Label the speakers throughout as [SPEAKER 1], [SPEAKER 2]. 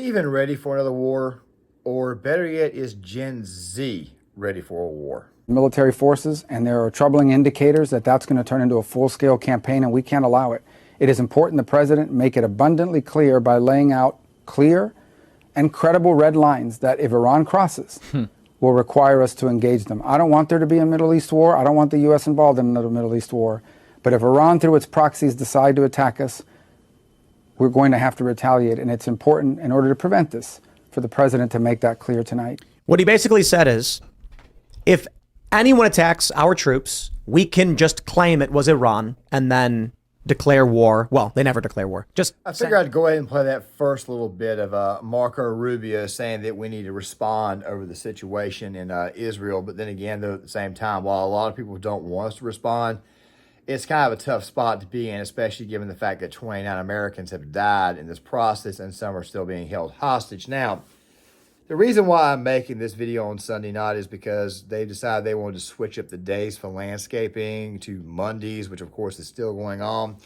[SPEAKER 1] even ready for another war? Or better yet, is Gen Z ready for a war?
[SPEAKER 2] Military forces, and there are troubling indicators that that's going to turn into a full-scale campaign, and we can't allow it. It is important the president make it abundantly clear by laying out clear and credible red lines that if Iran crosses, will require us to engage them. I don't want there to be a Middle East war. I don't want the U.S. involved in another Middle East war. But if Iran, through its proxies, decide to attack us, we're going to have to retaliate. And it's important, in order to prevent this, for the president to make that clear tonight.
[SPEAKER 3] What he basically said is, if anyone attacks our troops, we can just claim it was Iran and then declare war. Well, they never declare war.
[SPEAKER 1] I figured I'd go ahead and play that first little bit of Marco Rubio saying that we need to respond over the situation in Israel. But then again, though, at the same time, while a lot of people don't want us to respond, it's kind of a tough spot to be in, especially given the fact that 29 Americans have died in this process and some are still being held hostage. Now, the reason why I'm making this video on Sunday night is because they decided they wanted to switch up the days for landscaping to Mondays, which of course is still going on.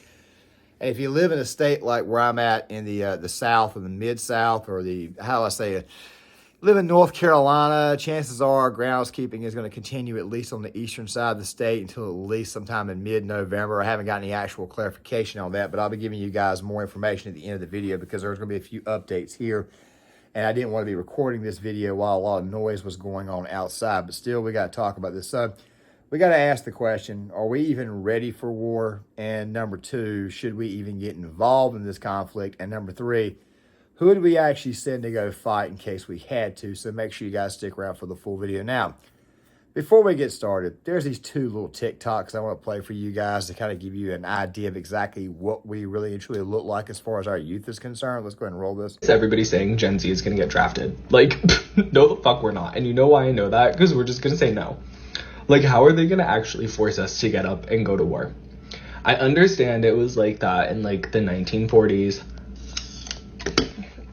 [SPEAKER 1] And if you live in a state like where I'm at in the South or the Mid-South or live in North Carolina, chances are groundskeeping is going to continue at least on the eastern side of the state until at least sometime in mid-November. I haven't got any actual clarification on that, but I'll be giving you guys more information at the end of the video because there's going to be a few updates here. And I didn't want to be recording this video while a lot of noise was going on outside. But still, we got to talk about this. So we got to ask the question, are we even ready for war? And number two, should we even get involved in this conflict? And number three, who would we actually send to go fight in case we had to? So make sure you guys stick around for the full video. Now, before we get started, there's these two little TikToks I want to play for you guys to kind of give you an idea of exactly what we really and truly look like as far as our youth is concerned. Let's go ahead and roll this.
[SPEAKER 4] Everybody's saying Gen Z is going to get drafted. Like, no the fuck we're not. And you know why I know that? Because we're just going to say no. Like, how are they going to actually force us to get up and go to war? I understand it was like that in like the 1940s.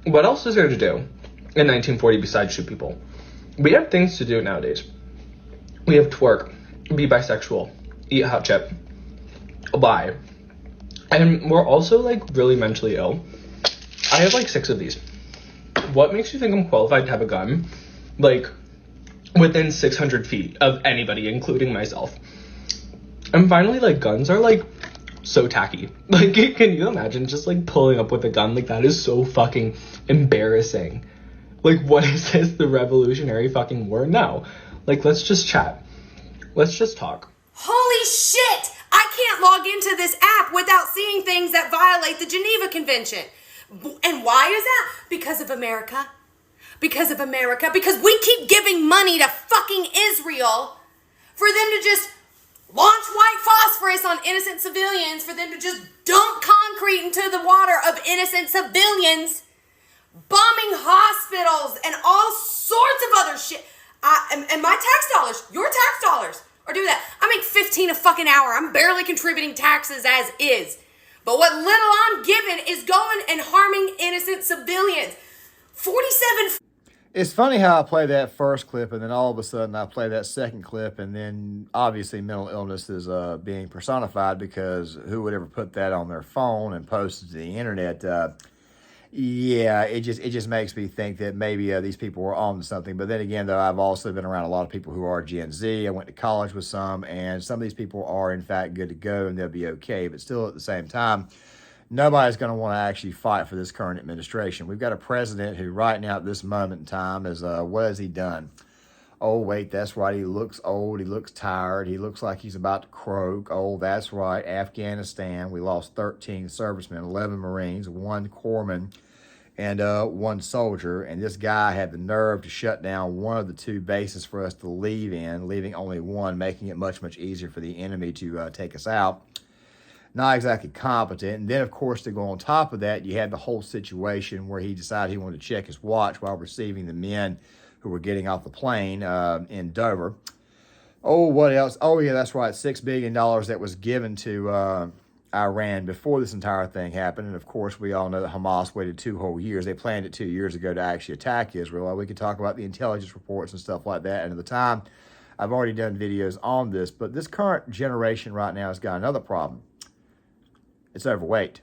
[SPEAKER 4] What else is there to do in 1940 besides shoot people? We have things to do nowadays. We have twerk, be bisexual, eat hot chip, lie. And we're also like really mentally ill. I have like 6 of these. What makes you think I'm qualified to have a gun? Like within 600 feet of anybody, including myself. And finally, like guns are like so tacky. Like, can you imagine just like pulling up with a gun? Like that is so fucking embarrassing. Like, what is this? The Revolutionary fucking War? No. Like, let's just chat. Let's just talk.
[SPEAKER 5] Holy shit! I can't log into this app without seeing things that violate the Geneva Convention. And why is that? Because of America. Because of America. Because we keep giving money to fucking Israel for them to just launch white phosphorus on innocent civilians, for them to just dump concrete into the water of innocent civilians, bombing hospitals and all sorts of other shit. And my tax dollars, your tax dollars, are doing that. I make $15 a fucking hour. I'm barely contributing taxes as is. But what little I'm given is going and harming innocent civilians. 47.
[SPEAKER 1] It's funny how I play that first clip and then all of a sudden I play that second clip and then obviously mental illness is being personified because who would ever put that on their phone and post it to the internet? Yeah, it just makes me think that maybe these people were on to something. But then again, though, I've also been around a lot of people who are Gen Z. I went to college with some, and some of these people are, in fact, good to go, and they'll be okay. But still, at the same time, nobody's going to want to actually fight for this current administration. We've got a president who right now at this moment in time is, what has he done? Oh, wait, that's right. He looks old. He looks tired. He looks like he's about to croak. Oh, that's right. Afghanistan. We lost 13 servicemen, 11 Marines, 1 corpsman, and 1 soldier. And this guy had the nerve to shut down one of the 2 bases for us to leave in, leaving only 1, making it much, much easier for the enemy to take us out. Not exactly competent. And then, of course, to go on top of that, you had the whole situation where he decided he wanted to check his watch while receiving the men who were getting off the plane in Dover. Oh, what else? Oh, yeah, that's right. $6 billion that was given to Iran before this entire thing happened. And, of course, we all know that Hamas waited 2 whole years. They planned it 2 years ago to actually attack Israel. We could talk about the intelligence reports and stuff like that. And at the time, I've already done videos on this. But this current generation right now has got another problem. It's overweight.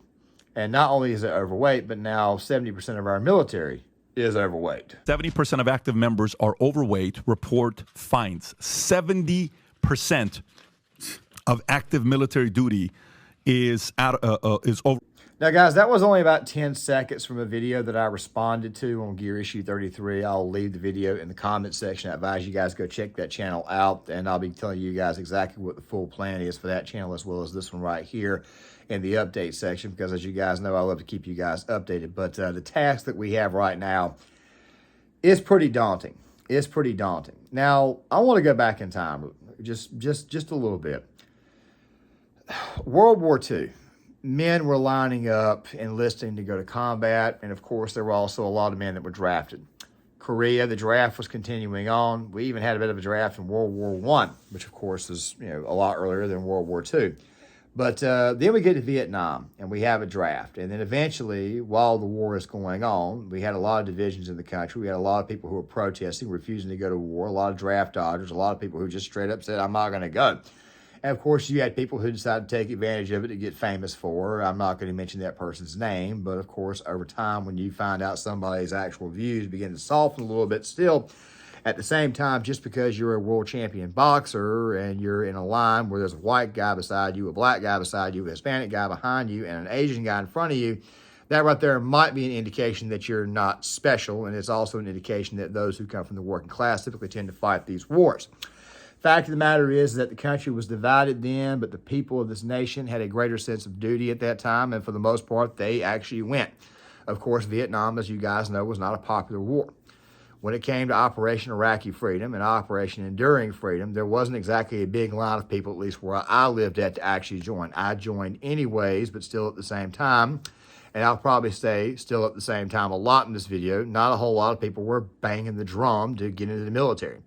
[SPEAKER 1] And not only is it overweight, but now 70% of our military is overweight.
[SPEAKER 6] 70% of active members are overweight, report fines. 70% of active military duty is over.
[SPEAKER 1] Now, guys, that was only about 10 seconds from a video that I responded to on Gear Issue 33. I'll leave the video in the comments section. I advise you guys go check that channel out, and I'll be telling you guys exactly what the full plan is for that channel as well as this one right here in the update section, because as you guys know, I love to keep you guys updated. But the task that we have right now is pretty daunting. It's pretty daunting. Now, I want to go back in time just a little bit. World War II. Men were lining up, enlisting to go to combat, and of course, there were also a lot of men that were drafted. Korea, the draft was continuing on. We even had a bit of a draft in World War I, which of course is a lot earlier than World War II. But then we get to Vietnam, and we have a draft. And then eventually, while the war is going on, we had a lot of divisions in the country. We had a lot of people who were protesting, refusing to go to war, a lot of draft dodgers, a lot of people who just straight up said, I'm not going to go. And of course, you had people who decided to take advantage of it to get famous for. I'm not going to mention that person's name, but of course, over time, when you find out somebody's actual views begin to soften a little bit still, at the same time, just because you're a world champion boxer and you're in a line where there's a white guy beside you, a black guy beside you, a Hispanic guy behind you, and an Asian guy in front of you, that right there might be an indication that you're not special, and it's also an indication that those who come from the working class typically tend to fight these wars. Fact of the matter is that the country was divided then, but the people of this nation had a greater sense of duty at that time, and for the most part, they actually went. Of course, Vietnam, as you guys know, was not a popular war. When it came to Operation Iraqi Freedom and Operation Enduring Freedom, there wasn't exactly a big line of people, at least where I lived at, to actually join. I joined anyways, but still at the same time, and I'll probably say still at the same time a lot in this video, not a whole lot of people were banging the drum to get into the military.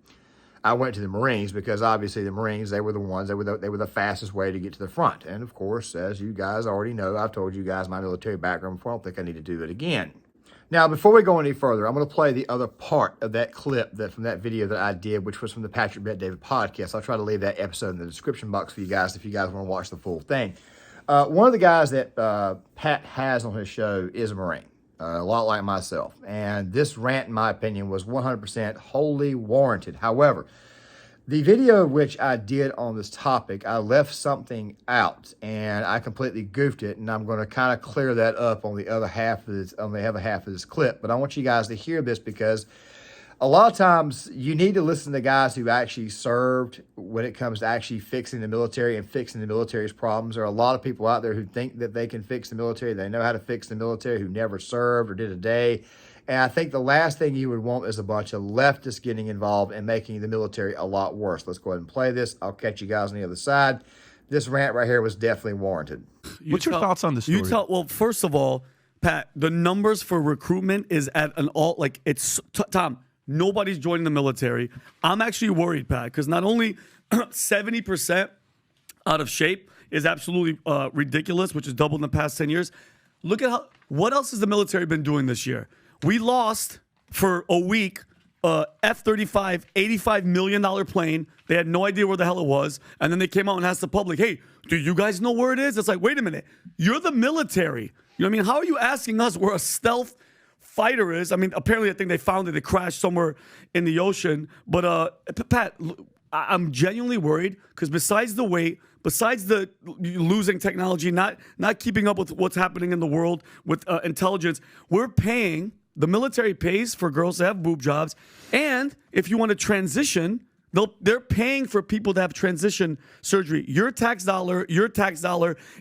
[SPEAKER 1] I went to the Marines because obviously the Marines, they were the fastest way to get to the front. And of course, as you guys already know, I've told you guys my military background before. I don't think I need to do it again. Now, before we go any further, I'm going to play the other part of that clip from that video that I did, which was from the Patrick Bet David podcast. I'll try to leave that episode in the description box for you guys if you guys want to watch the full thing. One of the guys that Pat has on his show is a Marine. A lot like myself. And this rant, in my opinion, was 100% wholly warranted. However, the video which I did on this topic, I left something out and I completely goofed it, and I'm going to kind of clear that up on the other half of this clip. But I want you guys to hear this because a lot of times you need to listen to guys who actually served when it comes to actually fixing the military and fixing the military's problems. There are a lot of people out there who think that they can fix the military. They know how to fix the military, who never served or did a day. And I think the last thing you would want is a bunch of leftists getting involved and making the military a lot worse. Let's go ahead and play this. I'll catch you guys on the other side. This rant right here was definitely warranted.
[SPEAKER 6] What's your thoughts on this story?
[SPEAKER 7] Well, first of all, Pat, the numbers for recruitment is at an Tom, nobody's joining the military. I'm actually worried, Pat, because not only 70% out of shape is absolutely ridiculous, which has doubled in the past 10 years. Look at what else has the military been doing this year? We lost for a week F-35, $85 million plane. They had no idea where the hell it was. And then they came out and asked the public, hey, do you guys know where it is? It's like, wait a minute. You're the military. You know what I mean? How are you asking us where a stealth fighter is? I mean, apparently I think they found it. It crashed somewhere in the ocean. But Pat, I'm genuinely worried because besides the weight, besides the losing technology, not keeping up with what's happening in the world with intelligence, the military pays for girls to have boob jobs. And if you want to transition, they're paying for people to have transition surgery. Your tax dollar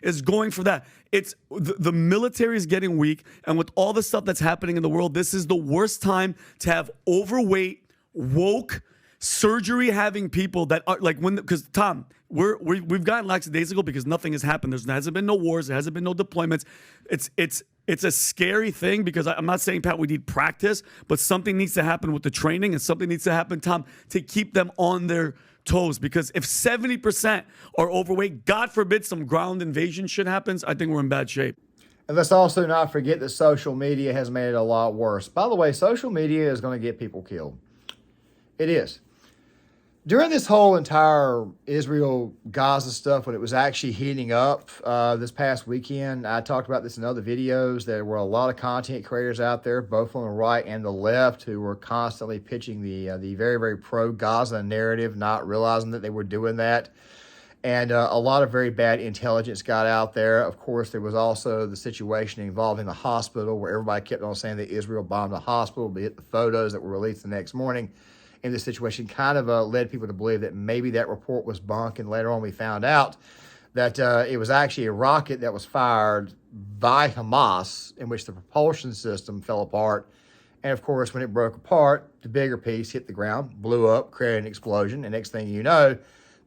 [SPEAKER 7] is going for that. It's the military is getting weak. And with all the stuff that's happening in the world, this is the worst time to have overweight, woke, surgery having people that are like because Tom, we've gotten lackadaisical because nothing has happened. There hasn't been no wars. There hasn't been no deployments. It's a scary thing because I'm not saying, Pat, we need practice, but something needs to happen with the training and something needs to happen, Tom, to keep them on their toes. Because if 70% are overweight, God forbid some ground invasion shit happens, I think we're in bad shape.
[SPEAKER 1] And let's also not forget that social media has made it a lot worse. By the way, social media is going to get people killed. It is. During this whole entire Israel-Gaza stuff, when it was actually heating up this past weekend, I talked about this in other videos. There were a lot of content creators out there, both on the right and the left, who were constantly pitching the very, very pro-Gaza narrative, not realizing that they were doing that. And a lot of very bad intelligence got out there. Of course, there was also the situation involving the hospital, where everybody kept on saying that Israel bombed the hospital, be it the photos that were released the next morning. And this situation kind of led people to believe that maybe that report was bunk. And later on, we found out that it was actually a rocket that was fired by Hamas, in which the propulsion system fell apart. And of course, when it broke apart, the bigger piece hit the ground, blew up, created an explosion. And next thing you know,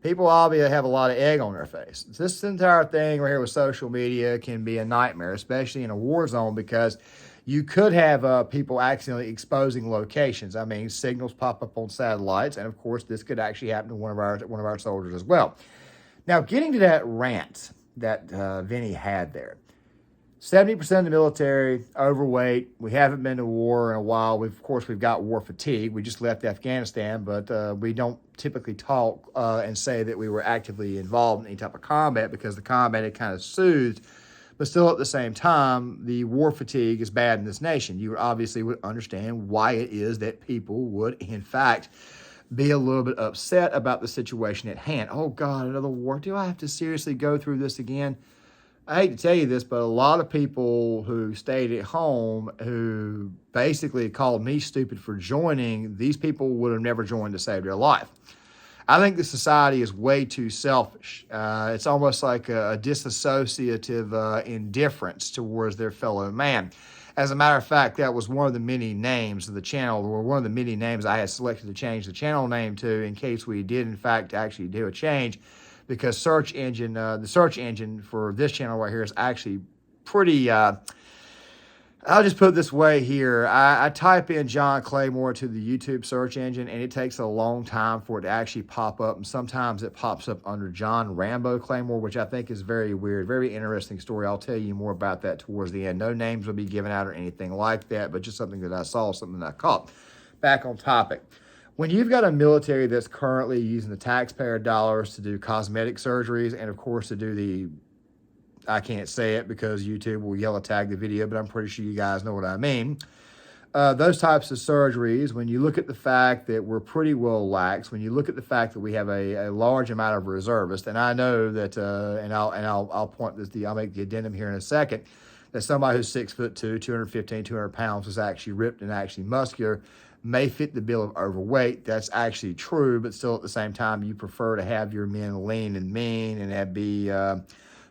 [SPEAKER 1] people obviously have a lot of egg on their face. This entire thing right here with social media can be a nightmare, especially in a war zone, because you could have people accidentally exposing locations. I mean, signals pop up on satellites, and of course, this could actually happen to one of our soldiers as well. Now, getting to that rant that Vinny had there. 70% of the military, overweight. We haven't been to war in a while. Of course, we've got war fatigue. We just left Afghanistan, but we don't typically talk and say that we were actively involved in any type of combat, because the combat had kind of soothed. But still, at the same time, the war fatigue is bad in this nation. You obviously would understand why it is that people would, in fact, be a little bit upset about the situation at hand. Oh, God, another war. Do I have to seriously go through this again? I hate to tell you this, but a lot of people who stayed at home, who basically called me stupid for joining, these people would have never joined to save their life. I think the society is way too selfish. It's almost like a disassociative indifference towards their fellow man. As a matter of fact, that was one of the many names of the channel, or one of the many names I had selected to change the channel name to, in case we did, in fact, actually do a change. Because the search engine for this channel right here is actually pretty, I'll just put it this way here. I type in John Claymore to the YouTube search engine, and it takes a long time for it to actually pop up. And sometimes it pops up under John Rambo Claymore, which I think is very weird, very interesting story. I'll tell you more about that towards the end. No names will be given out or anything like that, but just something that I saw, something that I caught. Back on topic. When you've got a military that's currently using the taxpayer dollars to do cosmetic surgeries, and of course to do I can't say it because YouTube will yellow tag the video, but I'm pretty sure you guys know what I mean. Those types of surgeries, when you look at the fact that we're pretty well lax, when you look at the fact that we have a large amount of reservists, and I know that, I'll point this, I'll make the addendum here in a second, that somebody who's 6'2", 215, 200 pounds is actually ripped and actually muscular, may fit the bill of overweight. That's actually true, but still at the same time, you prefer to have your men lean and mean and be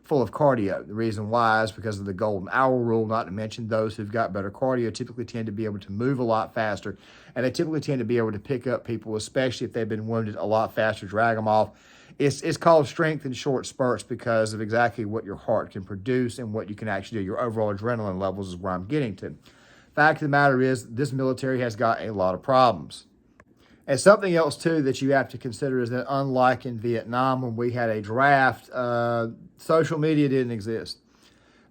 [SPEAKER 1] full of cardio. The reason why is because of the golden hour rule, not to mention those who've got better cardio typically tend to be able to move a lot faster, and they typically tend to be able to pick up people, especially if they've been wounded, a lot faster, drag them off. It's called strength in short spurts because of exactly what your heart can produce and what you can actually do. Your overall adrenaline levels is where I'm getting to. Fact of the matter is, this military has got a lot of problems. And something else, too, that you have to consider is that unlike in Vietnam, when we had a draft, social media didn't exist.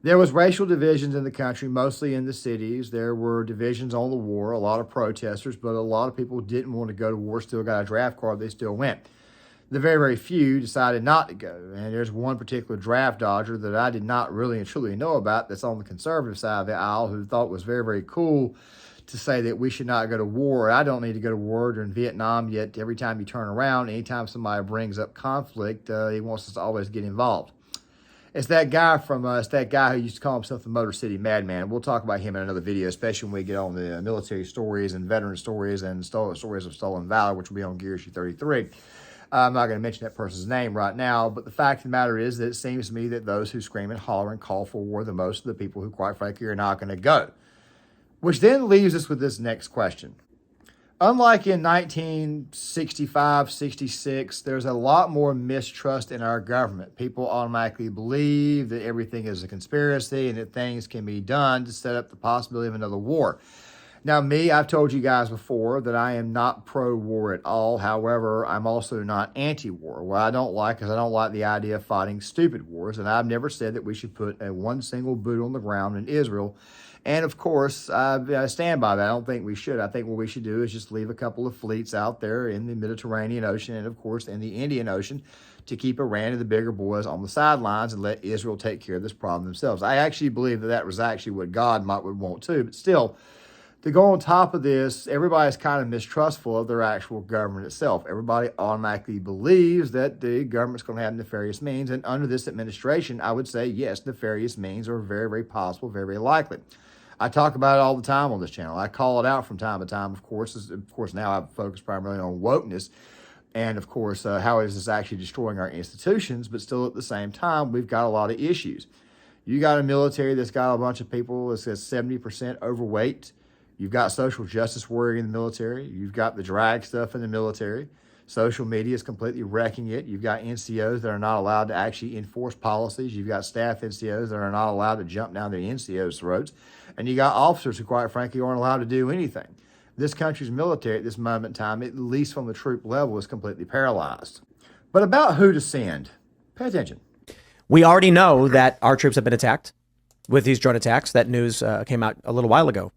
[SPEAKER 1] There was racial divisions in the country, mostly in the cities. There were divisions on the war, a lot of protesters, but a lot of people didn't want to go to war, still got a draft card, they still went. The very, very few decided not to go. And there's one particular draft dodger that I did not really and truly know about that's on the conservative side of the aisle, who thought it was very, very cool to say that we should not go to war. I don't need to go to war during Vietnam, yet every time you turn around, anytime somebody brings up conflict, he wants us to always get involved. It's that guy who used to call himself the Motor City Madman. We'll talk about him in another video, especially when we get on the military stories and veteran stories and stories of stolen valor, which will be on Gear Issue 33. I'm not going to mention that person's name right now, but the fact of the matter is that it seems to me that those who scream and holler and call for war are the most of the people who, quite frankly, are not going to go. Which then leaves us with this next question. Unlike in 1965, 66, there's a lot more mistrust in our government. People automatically believe that everything is a conspiracy and that things can be done to set up the possibility of another war. Now, I've told you guys before that I am not pro-war at all. However, I'm also not anti-war. What I don't like is I don't like the idea of fighting stupid wars, and I've never said that we should put one single boot on the ground in Israel. And of course, I stand by that. I don't think we should. I think what we should do is just leave a couple of fleets out there in the Mediterranean Ocean and, of course, in the Indian Ocean to keep Iran and the bigger boys on the sidelines and let Israel take care of this problem themselves. I actually believe that was actually what God would want too, but still, to go on top of this, everybody's kind of mistrustful of their actual government itself. Everybody automatically believes that the government's going to have nefarious means. And under this administration, I would say, yes, nefarious means are very, very possible, very, very likely. I talk about it all the time on this channel. I call it out from time to time, of course. Now I focus primarily on wokeness and, of course, how is this actually destroying our institutions. But still, at the same time, we've got a lot of issues. You got a military that's got a bunch of people that's 70% overweight. You've got social justice warrior in the military. You've got the drag stuff in the military. Social media is completely wrecking it. You've got NCOs that are not allowed to actually enforce policies. You've got staff NCOs that are not allowed to jump down the NCOs' throats. And you got officers who, quite frankly, aren't allowed to do anything. This country's military at this moment in time, at least from the troop level, is completely paralyzed. But about who to send, pay attention.
[SPEAKER 3] We already know that our troops have been attacked with these drone attacks. That news came out a little while ago.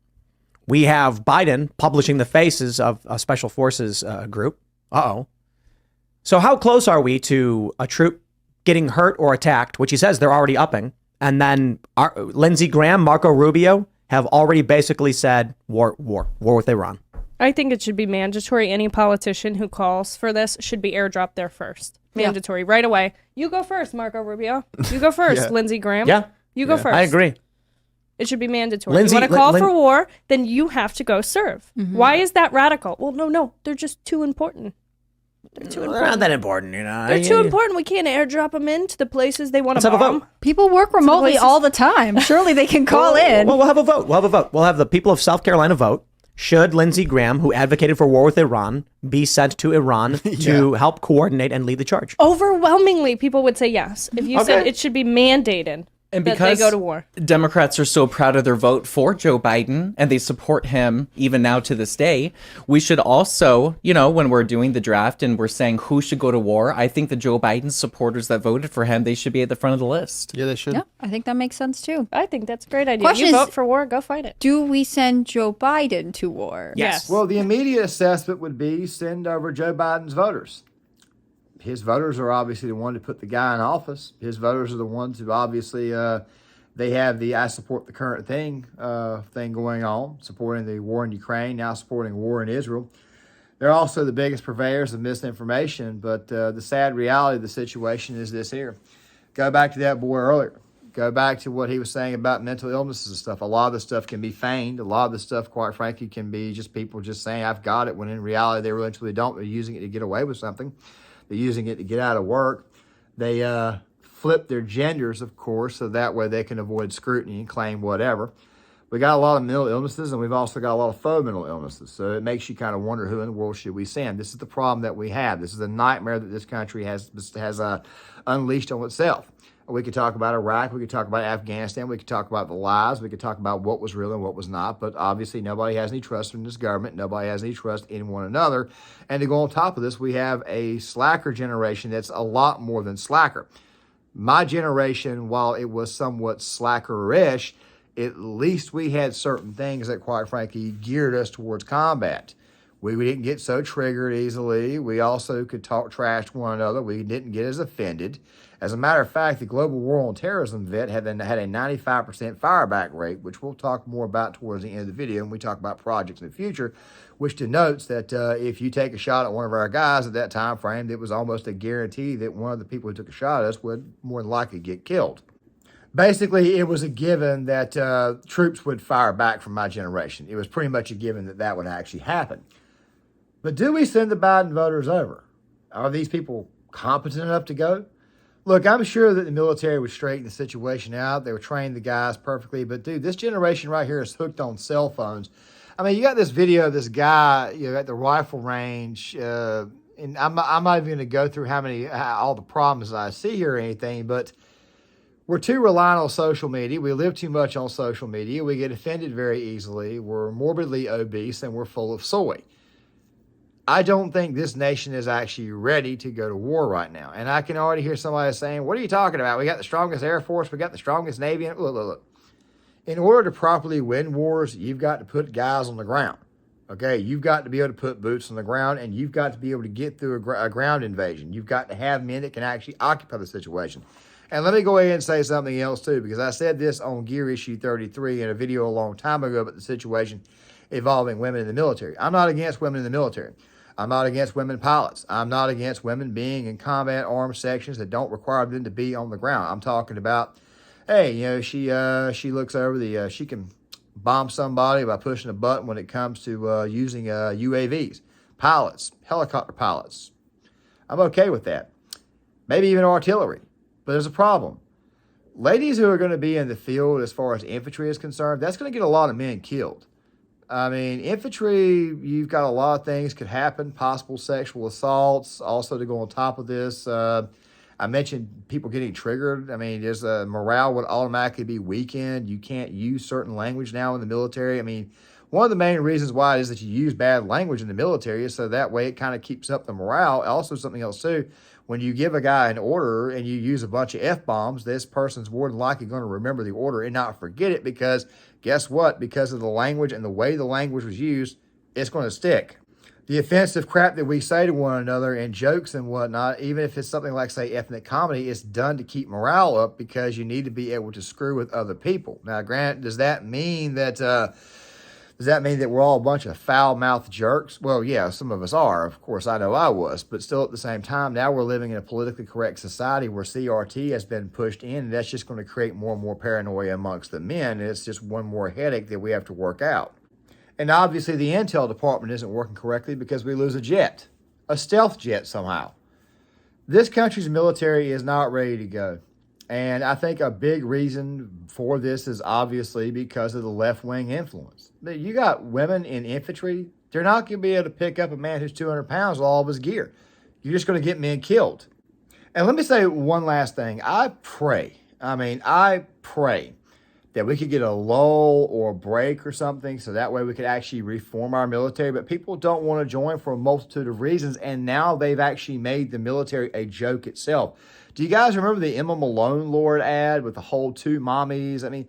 [SPEAKER 3] We have Biden publishing the faces of a special forces group. So how close are we to a troop getting hurt or attacked, which he says they're already upping? And then Lindsey Graham, Marco Rubio have already basically said war with Iran.
[SPEAKER 8] I think it should be mandatory. Any politician who calls for this should be airdropped there first. Mandatory, right away. You go first, Marco Rubio. You go first, Lindsey Graham.
[SPEAKER 3] Yeah.
[SPEAKER 8] You go first.
[SPEAKER 3] I agree.
[SPEAKER 8] It should be mandatory. You want to call for war, then you have to go serve. Mm-hmm. Why is that radical? Well, no. They're just too important.
[SPEAKER 3] They're not that important, you know.
[SPEAKER 8] They're too important. We can't airdrop them into the places they want to bomb.
[SPEAKER 3] Have a vote.
[SPEAKER 9] People work remotely all the time. Surely they can call in.
[SPEAKER 3] Well, we'll have a vote. We'll have the people of South Carolina vote. Should Lindsey Graham, who advocated for war with Iran, be sent to Iran to help coordinate and lead the charge?
[SPEAKER 8] Overwhelmingly, people would say yes. If you said it should be mandated.
[SPEAKER 10] And
[SPEAKER 8] that they go to war.
[SPEAKER 10] Democrats are so proud of their vote for Joe Biden and they support him even now to this day, we should also, when we're doing the draft and we're saying who should go to war, I think the Joe Biden supporters that voted for him, they should be at the front of the list.
[SPEAKER 11] Yeah, they should.
[SPEAKER 9] Yeah, I think that makes sense too.
[SPEAKER 8] I think that's a great idea.
[SPEAKER 9] Question
[SPEAKER 8] you
[SPEAKER 9] is,
[SPEAKER 8] vote for war, go fight it.
[SPEAKER 9] Do we send Joe Biden to war?
[SPEAKER 8] Yes.
[SPEAKER 1] Well, the immediate assessment would be send over Joe Biden's voters. His voters are obviously the one to put the guy in office. His voters are the ones who obviously... they have the I support the current thing going on, supporting the war in Ukraine, now supporting war in Israel. They're also the biggest purveyors of misinformation, but the sad reality of the situation is this here. Go back to that boy earlier. Go back to what he was saying about mental illnesses and stuff. A lot of the stuff can be feigned. A lot of the stuff, quite frankly, can be just people just saying, I've got it, when in reality they really truly don't. They're using it to get away with something. They're using it to get out of work. They flip their genders, of course, so that way they can avoid scrutiny and claim whatever. We got a lot of mental illnesses, and we've also got a lot of faux mental illnesses. So it makes you kind of wonder who in the world should we send. This is the problem that we have. This is a nightmare that this country has unleashed on itself. We could talk about Iraq. We could talk about Afghanistan. We could talk about the lies. We could talk about what was real and what was not. But obviously, nobody has any trust in this government. Nobody has any trust in one another. And to go on top of this, we have a slacker generation that's a lot more than slacker. My generation, while it was somewhat slacker-ish, at least we had certain things that, quite frankly, geared us towards combat. We didn't get so triggered easily. We also could talk trash to one another. We didn't get as offended. As a matter of fact, the Global War on Terrorism vet had a 95% fireback rate, which we'll talk more about towards the end of the video when we talk about projects in the future, which denotes that if you take a shot at one of our guys at that time frame, it was almost a guarantee that one of the people who took a shot at us would more than likely get killed. Basically, it was a given that troops would fire back from my generation. It was pretty much a given that that would actually happen. But do we send the Biden voters over? Are these people competent enough to go? Look, I'm sure that the military would straighten the situation out. They would train the guys perfectly. But, dude, this generation right here is hooked on cell phones. I mean, you got this video of this guy, at the rifle range. And I'm not even going to go through all the problems I see here or anything. But We're too reliant on social media. We live too much on social media. We get offended very easily. We're morbidly obese and we're full of soy. I don't think this nation is actually ready to go to war right now. And I can already hear somebody saying, what are you talking about? We got the strongest Air Force. We got the strongest Navy. Look. In order to properly win wars, you've got to put guys on the ground. Okay, you've got to be able to put boots on the ground, and you've got to be able to get through a ground invasion. You've got to have men that can actually occupy the situation. And let me go ahead and say something else too, because I said this on Gear Issue 33 in a video a long time ago about the situation involving women in the military. I'm not against women in the military. I'm not against women pilots. I'm not against women being in combat armed sections that don't require them to be on the ground. I'm talking about, hey, you know, she looks over the, she can bomb somebody by pushing a button when it comes to using UAVs, pilots, helicopter pilots. I'm okay with that. Maybe even artillery. But there's a problem. Ladies who are going to be in the field as far as infantry is concerned, that's going to get a lot of men killed. I mean, infantry, you've got a lot of things could happen, possible sexual assaults. Also, to go on top of this, I mentioned people getting triggered. I mean, there's morale would automatically be weakened. You can't use certain language now in the military. I mean, one of the main reasons why it is that you use bad language in the military is so that way it kind of keeps up the morale. Also, something else too, when you give a guy an order and you use a bunch of F-bombs, this person's more than likely going to remember the order and not forget it because guess what? Because of the language and the way the language was used, it's going to stick. The offensive crap that we say to one another and jokes and whatnot, even if it's something like, say, ethnic comedy, it's done to keep morale up because you need to be able to screw with other people. Now, granted, does that mean that we're all a bunch of foul-mouthed jerks? Well, yeah, some of us are. Of course, I know I was. But still, at the same time, now we're living in a politically correct society where CRT has been pushed in, and that's just going to create more and more paranoia amongst the men, and it's just one more headache that we have to work out. And obviously, the intel department isn't working correctly because we lose a jet, a stealth jet somehow. This country's military is not ready to go. And I think a big reason for this is obviously because of the left-wing influence. You got women in infantry, they're not going to be able to pick up a man who's 200 pounds with all of his gear. You're just going to get men killed. And let me say one last thing. I pray that we could get a lull or a break or something so that way we could actually reform our military. But people don't want to join for a multitude of reasons, and now they've actually made the military a joke itself. Do you guys remember the Emma Malone Lord ad with the whole two mommies? I mean,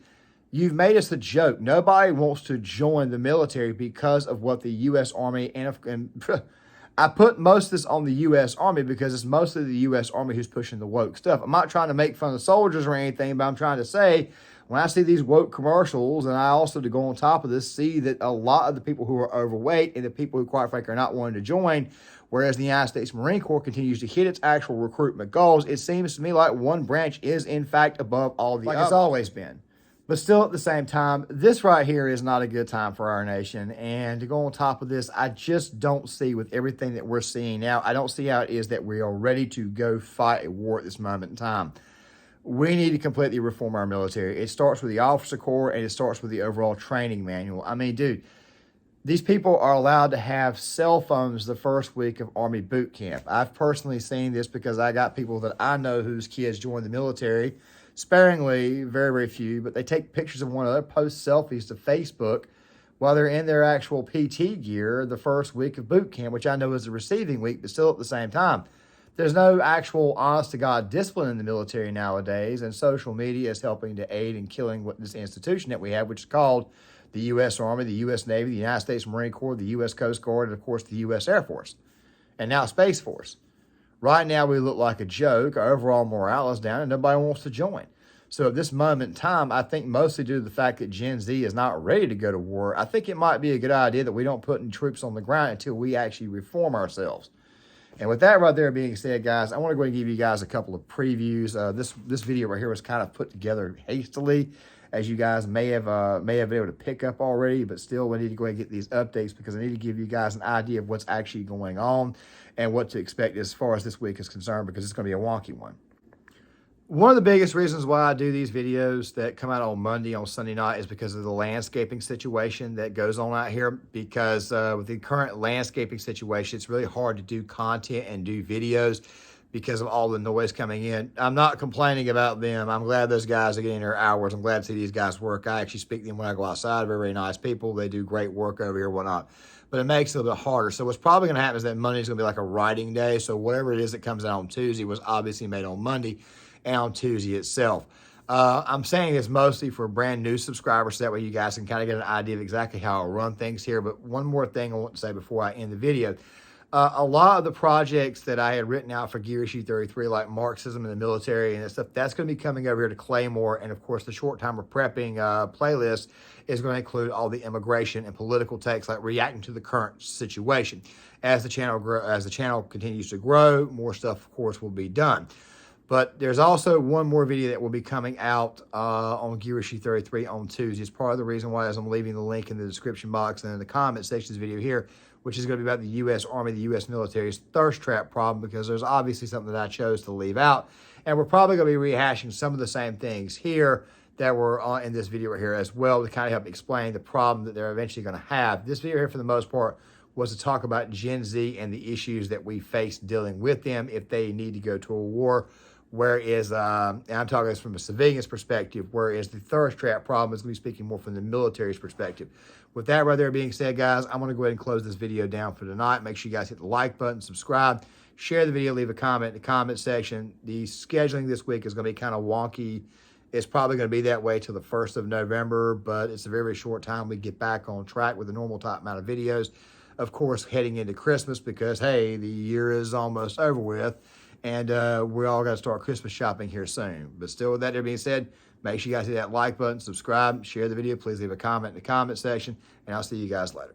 [SPEAKER 1] you've made us a joke. Nobody wants to join the military because of what the U.S. Army, and I put most of this on the U.S. Army because it's mostly the U.S. Army who's pushing the woke stuff. I'm not trying to make fun of soldiers or anything, but I'm trying to say, when I see these woke commercials, and I also, to go on top of this, see that a lot of the people who are overweight and the people who, quite frankly, are not wanting to join, whereas the United States Marine Corps continues to hit its actual recruitment goals, it seems to me like one branch is, in fact, above all the others. Like it's always been. But still, at the same time, this right here is not a good time for our nation. And to go on top of this, I just don't see, with everything that we're seeing now, I don't see how it is that we are ready to go fight a war at this moment in time. We need to completely reform our military. It starts with the officer corps, and it starts with the overall training manual. I mean, dude, these people are allowed to have cell phones the first week of Army boot camp. I've personally seen this because I got people that I know whose kids joined the military, sparingly, very, very few, but they take pictures of one another, post selfies to Facebook while they're in their actual PT gear the first week of boot camp, which I know is the receiving week, but still at the same time. There's no actual honest-to-God discipline in the military nowadays, and social media is helping to aid in killing what this institution that we have, which is called the U.S. Army, the U.S. Navy, the United States Marine Corps, the U.S. Coast Guard, and, of course, the U.S. Air Force, and now Space Force. Right now, we look like a joke. Our overall morale is down, and nobody wants to join. So at this moment in time, I think mostly due to the fact that Gen Z is not ready to go to war, I think it might be a good idea that we don't put any troops on the ground until we actually reform ourselves. And with that right there being said, guys, I want to go ahead and give you guys a couple of previews. This video right here was kind of put together hastily, as you guys may have been able to pick up already, but still we need to go ahead and get these updates because I need to give you guys an idea of what's actually going on and what to expect as far as this week is concerned, because it's going to be a wonky one. One of the biggest reasons why I do these videos that come out on Monday, on Sunday night, is because of the landscaping situation that goes on out here. Because with the current landscaping situation, it's really hard to do content and do videos because of all the noise coming in. I'm not complaining about them. I'm glad those guys are getting their hours. I'm glad to see these guys work. I actually speak to them when I go outside. Very, very nice people. They do great work over here, whatnot. But it makes it a little bit harder. So what's probably going to happen is that Monday's going to be like a writing day. So whatever it is that comes out on Tuesday was obviously made on Monday and on Tuesday itself. I'm saying this mostly for brand new subscribers, so that way you guys can kind of get an idea of exactly how I run things here. But one more thing I want to say before I end the video. A lot of the projects that I had written out for Gear Issue 33, like Marxism in the military and that stuff, that's going to be coming over here to Claymore. And of course, the Short Timer Prepping playlist is going to include all the immigration and political takes, like reacting to the current situation. As the channel continues to grow, more stuff, of course, will be done. But there's also one more video that will be coming out on Gear Issue 33 on Tuesday. It's part of the reason why, as I'm leaving the link in the description box and in the comment section of this video here, which is going to be about the U.S. Army, the U.S. military's thirst trap problem, because there's obviously something that I chose to leave out. And we're probably going to be rehashing some of the same things here that were in this video right here as well, to kind of help explain the problem that they're eventually going to have. This video here, for the most part, was to talk about Gen Z and the issues that we face dealing with them if they need to go to a war. Whereas, and I'm talking this from a civilian's perspective, whereas the thirst trap problem is going to be speaking more from the military's perspective. With that right there being said, guys, I'm going to go ahead and close this video down for tonight. Make sure you guys hit the like button, subscribe, share the video, leave a comment in the comment section. The scheduling this week is going to be kind of wonky. It's probably going to be that way till the 1st of November, but it's a very, very short time we get back on track with the normal type amount of videos. Of course, heading into Christmas, because, hey, the year is almost over with. And we all got to start Christmas shopping here soon. But still, with that there being said, make sure you guys hit that like button, subscribe, share the video. Please leave a comment in the comment section, and I'll see you guys later.